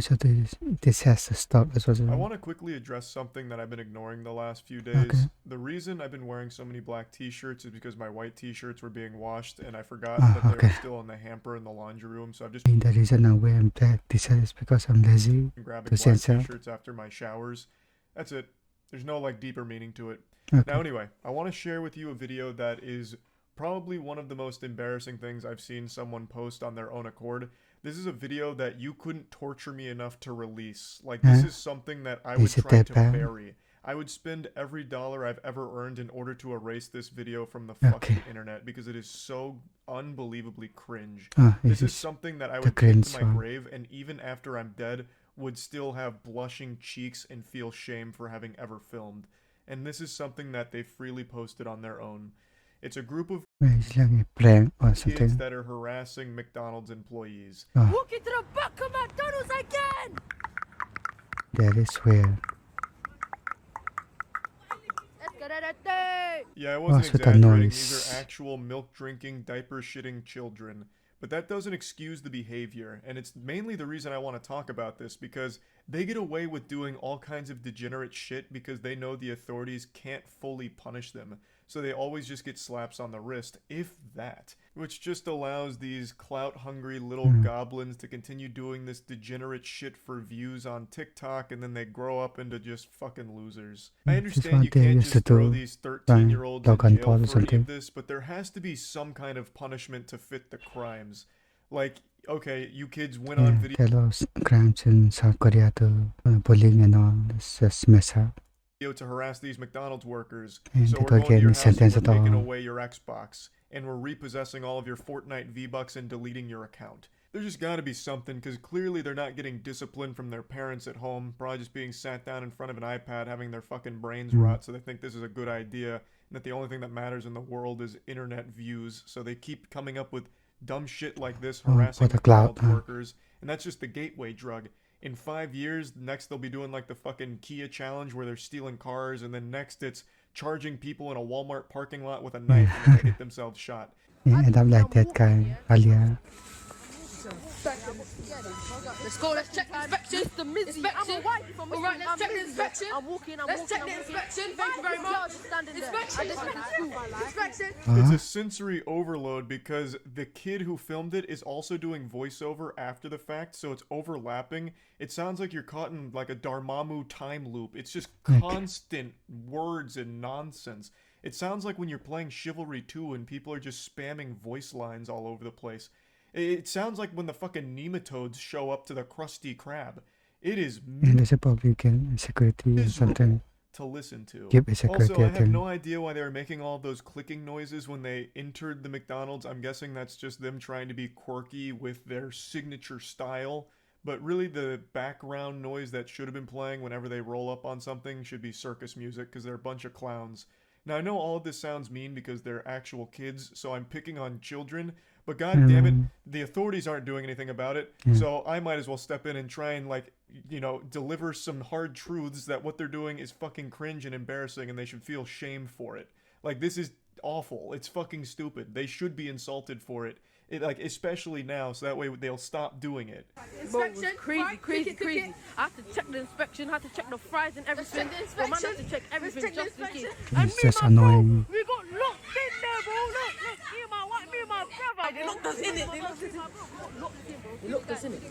So this has to stop as I well. want to quickly address something that I've been ignoring the last few Okay. days. The reason I've been wearing so many black t-shirts is because my white t-shirts were being washed and I forgot that they were Okay. still in the hamper in the laundry room, so I've just The reason I wear black t-shirt is because I'm lazy been to grabbing black censor. t-shirts after my showers. That's it. There's no like deeper meaning to it. Okay. Now anyway, I want to share with you a video that is probably one of the most embarrassing things I've seen someone post on their own accord. This is a video that you couldn't torture me enough to release. Like, this is something that I would Is it try that to bad? bury. I would spend every dollar I've ever earned in order to erase this video from the Okay. fucking internet because it is so unbelievably cringe. Oh, This this is is something that I the would take to cringe my one. grave, and even after I'm dead, would still have blushing cheeks and feel shame for having ever filmed. And this is something that they freely posted on their own. It's a group of It's like a prank or kids something. that are harassing McDonald's employees. Oh, Walk into the back of McDonald's again! that is where. Yeah, I wasn't What's with the exaggerating. These noise? are actual milk drinking, diaper shitting children. But that doesn't excuse the behavior, and it's mainly the reason I want to talk about this because they get away with doing all kinds of degenerate shit because they know the authorities can't fully punish them. So they always just get slaps on the wrist, if that. Which just allows these clout-hungry little goblins to continue doing this degenerate shit for views on TikTok, and then they grow up into just fucking losers. I understand you can't just throw these 13-year-olds in Logan jail Paul or for any something. of this, but there has to be some kind of punishment to fit the crimes. Like, okay, you kids went on video There are crimes in South Korea too. Bullying and all. It's just mess up. to harass these McDonald's workers, And so they we're don't going to get your any house and sentence we're at all. taking away your Xbox, and we're repossessing all of your Fortnite V-Bucks and deleting your account. There just gotta be something, because clearly they're not getting discipline from their parents at home, probably just being sat down in front of an iPad having their fucking brains rot, so they think this is a good idea, and that the only thing that matters in the world is internet views, so they keep coming up with dumb shit like this, harassing for the clout, McDonald's workers, and that's just the gateway drug. In 5 years, next they'll be doing like the fucking Kia challenge where they're stealing cars, and then next it's charging people in a Walmart parking lot with a knife and they get themselves shot. And I'm like that guy earlier. Let's go, let's check the inspection. Inspection. Alright, let's check the inspection. Let's check the inspection. Thank you very much. Inspection. It's a sensory overload because the kid who filmed it is also doing voiceover after the fact, so it's overlapping. It sounds like you're caught in like a Dormammu time loop. It's just constant words and nonsense. It sounds like when you're playing Chivalry 2 and people are just spamming voice lines all over the place. It sounds like when the fucking nematodes show up to the Krusty Krab. It is And there's a public security or something. to listen to. Give a security Also, I have thing. no idea why they were making all those clicking noises when they entered the McDonald's. I'm guessing that's just them trying to be quirky with their signature style. But really, the background noise that should have been playing whenever they roll up on something should be circus music because they're a bunch of clowns. Now, I know all of this sounds mean because they're actual kids, so I'm picking on children, but god damn it, the authorities aren't doing anything about it, so I might as well step in and try and, like, you know, deliver some hard truths that what they're doing is fucking cringe and embarrassing and they should feel shame for it. Like, this is awful. It's fucking stupid. They should be insulted for it. Like, especially now, so that way they'll stop doing it. Bro, it was crazy. I had to check the inspection, I had to check the fries and everything. Bro, man, I had to check everything just in case. And It's just annoying. we got locked in there, bro. Look, me and my brother. They locked us in it. They locked us in it.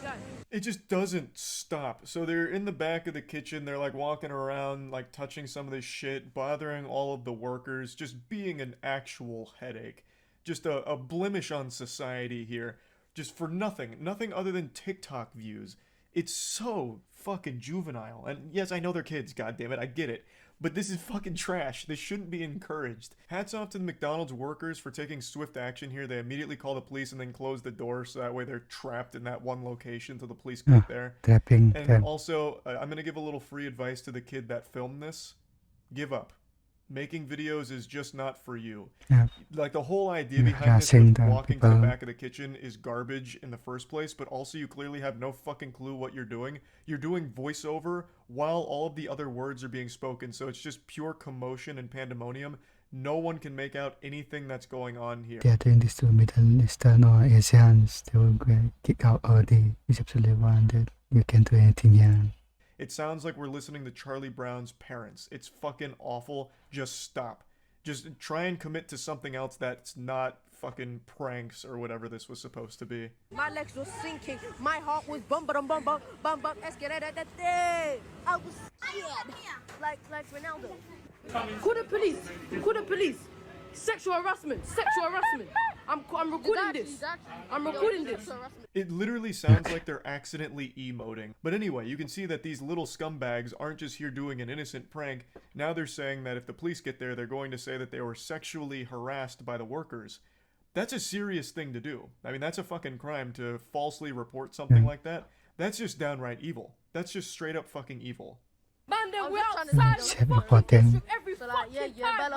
It just doesn't stop. So they're in the back of the kitchen, they're like walking around, like touching some of this shit, bothering all of the workers, just being an actual headache. Just a blemish on society here. Just for nothing. Nothing other than TikTok views. It's so fucking juvenile. And yes, I know they're kids, goddammit, I get it. But this is fucking trash. This shouldn't be encouraged. Hats off to the McDonald's workers for taking swift action here. They immediately call the police and then close the door so that way they're trapped in that one location till the police get there. Trapping And them. also, I'm going to give a little free advice to the kid that filmed this. Give up. Making videos is just not for you. Yeah. Like, the whole idea Yeah, behind this harassing with the walking to the people. back of the kitchen is garbage in the first place, but also you clearly have no fucking clue what you're doing. You're doing voiceover while all of the other words are being spoken, so it's just pure commotion and pandemonium. No one can make out anything that's going on here. They are doing this to Middle Eastern or Asians. They will get kicked out early. It's absolutely wrong that you can do anything here. It sounds like we're listening to Charlie Brown's parents. It's fucking awful. Just stop. Just try and commit to something else that's not fucking pranks or whatever this was supposed to be. My legs were sinking. My heart was bum bum bum bum bum bum. I was scared. Like Ronaldo. Call the police. Call the police. Sexual harassment. Sexual harassment. I'm recording this. I'm recording this. It literally sounds like they're accidentally emoting. But anyway, you can see that these little scumbags aren't just here doing an innocent prank. Now they're saying that if the police get there, they're going to say that they were sexually harassed by the workers. That's a serious thing to do. I mean, that's a fucking crime to falsely report something like that. That's just downright evil. That's just straight up fucking evil. Man, then we're outside. Chef reporting. Every fucking time.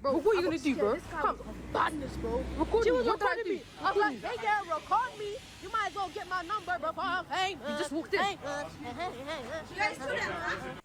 Bro, what are you gonna do, bro? Come, badness, bro. Record me. What did I do? I was like, hey girl, record me. You might as well get my number, bro. Hey, you just walked in.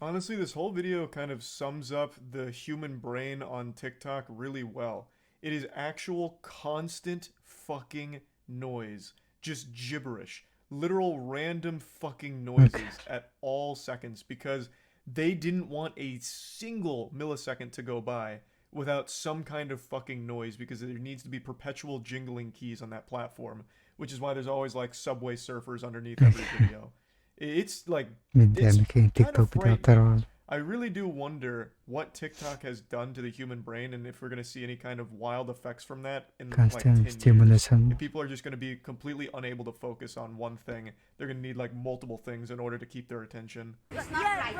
Honestly, this whole video kind of sums up the human brain on TikTok really well. It is actual constant fucking noise. Just gibberish. Literal random fucking noises at all seconds because they didn't want a single millisecond to go by without some kind of fucking noise because there needs to be perpetual jingling keys on that platform, which is why there's always like Subway Surfers underneath every video. It's like, They're making kind of TikTok video after frightening. all. I really do wonder what TikTok has done to the human brain and if we're going to see any kind of wild effects from that in like 10 Constant years. stimulation. If people are just going to be completely unable to focus on one thing, they're going to need like multiple things in order to keep their attention. It's not right.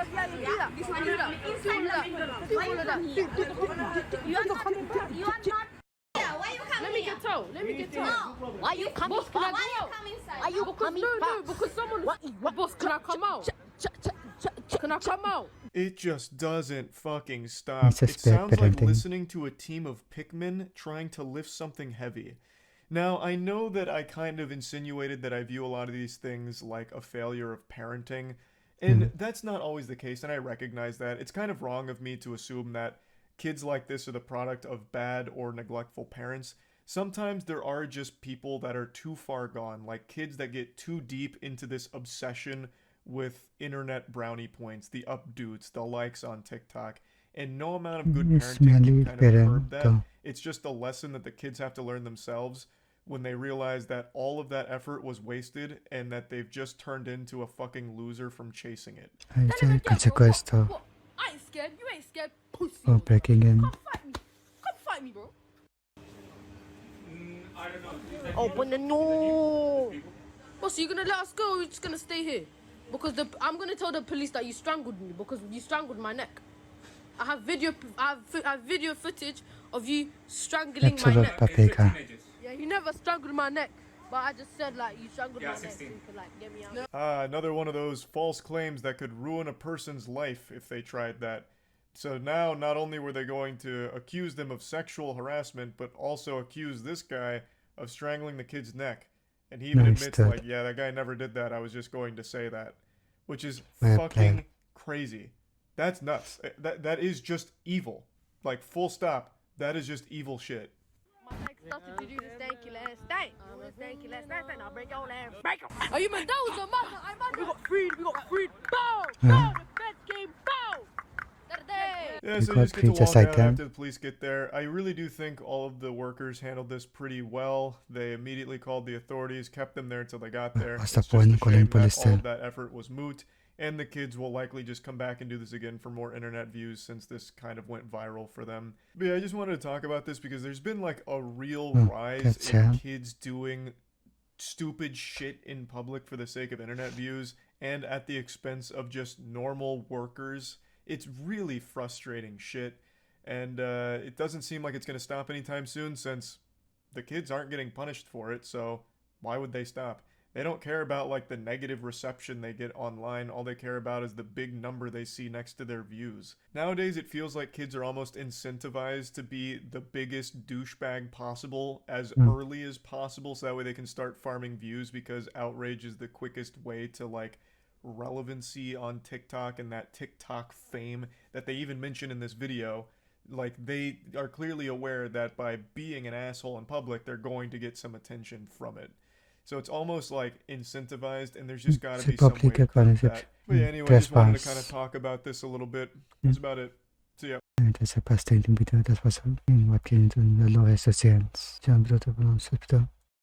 You are not. Why you coming Let me here? get told. Let me get told. No. Why you coming? Boss, can I Why go you out? coming inside? Are you coming? No, because someone. Boss, can I come out? Can I come out? It just doesn't fucking stop. It's It just bad sounds like parenting. listening to a team of Pikmin trying to lift something heavy. Now, I know that I kind of insinuated that I view a lot of these things like a failure of parenting, and that's not always the case, and I recognize that. It's kind of wrong of me to assume that kids like this are the product of bad or neglectful parents. Sometimes there are just people that are too far gone, like kids that get too deep into this obsession with internet brownie points, the updates, the likes on TikTok, and no amount of good It's parenting can merely kind of curb that. parental. It's just a lesson that the kids have to learn themselves when they realize that all of that effort was wasted and that they've just turned into a fucking loser from chasing it. It's consequence of What? I ain't scared. You ain't scared, pussy. breaking in. Come fight me. Come fight me, bro. Open the door. Boss, you gonna let us go or you just gonna stay here? Because I'm gonna tell the police that you strangled me because you strangled my neck. I have video footage of you strangling my Absolute neck. paprika. Yeah, you never strangled my neck. But I just said like you strangled my neck so you could like get me out. Another one of those false claims that could ruin a person's life if they tried that. So now, not only were they going to accuse them of sexual harassment, but also accuse this guy of strangling the kid's neck. And he even Nice admits, touch. like, yeah, that guy never did that. I was just going to say that. Which is Well fucking played. crazy. That's nuts. That is just evil. Like, full stop. That is just evil shit. My leg started to do the stanky last night. Stanky last night, and I'll break your leg. Break 'em. Are you man? That was a man. We got freed. We got freed. Bow. Bow. The feds came. Bow. Yeah, You so got you just get to free walk just out like that. after the police get there. I really do think all of the workers handled this pretty well. They immediately called the authorities, kept them there until they got there. What's It's the just a point calling shame that police all then? of that effort was moot, and the kids will likely just come back and do this again for more internet views since this kind of went viral for them. But yeah, I just wanted to talk about this because there's been like a real rise that's in sad. kids doing stupid shit in public for the sake of internet views and at the expense of just normal workers. It's really frustrating shit. And it doesn't seem like it's going to stop anytime soon since the kids aren't getting punished for it, so why would they stop? They don't care about like the negative reception they get online. All they care about is the big number they see next to their views. Nowadays, it feels like kids are almost incentivized to be the biggest douchebag possible as early as possible so that way they can start farming views because outrage is the quickest way to like relevancy on TikTok and that TikTok fame that they even mention in this video. Like, they are clearly aware that by being an asshole in public, they're going to get some attention from it. So it's almost like incentivized, and there's just got to C'est be some public way to at curb partnership. that. But yeah, anyway, I just wanted to kind of Trespass. talk about this a little bit. That's about it. See ya. Trespass taking video, trespass in what came to the law associations. John Brother,